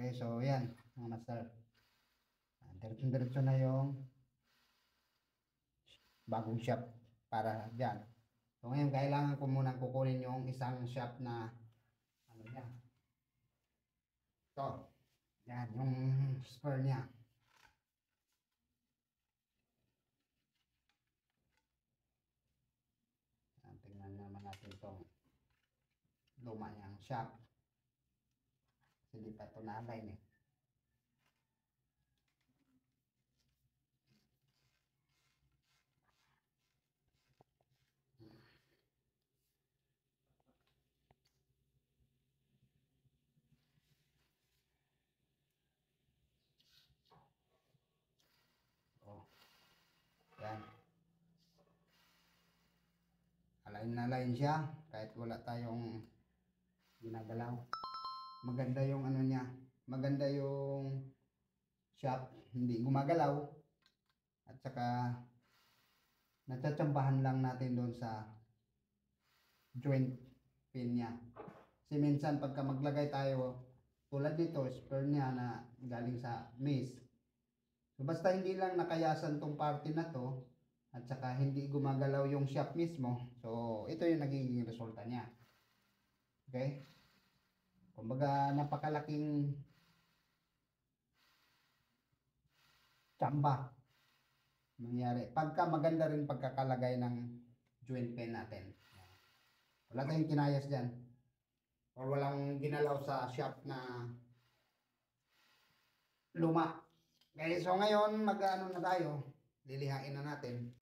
Okay, so yan, mga master. Diretso na yung bagong shop para dyan. So ngayon, kailangan ko munang kukunin yung isang shop na ano niya. Ito. Yan, yung spur niya. Tingnan naman natin itong luma niyang shop. Kasi di pa ito na-align eh. Oh. Yan. Align na line siya kahit wala tayong ginagalaw. Maganda yung ano niya. Maganda yung shop, hindi gumagalaw. At saka natsatsambahan lang natin doon sa joint pin niya. Kasi minsan pagka maglagay tayo tulad nito, spur niya na galing sa mace. So basta hindi lang nakayasan tong parte na to at saka hindi gumagalaw yung shaft mismo. So ito yung nagiging resulta niya. Okay? Kumbaga napakalaking tsamba nangyari. Pagka maganda rin pagkakalagay ng joint pin natin. Wala tayong kinayas dyan. Or walang ginalaw sa shaft na luma. Okay, so ngayon mag-ano na tayo. Lilihain na natin.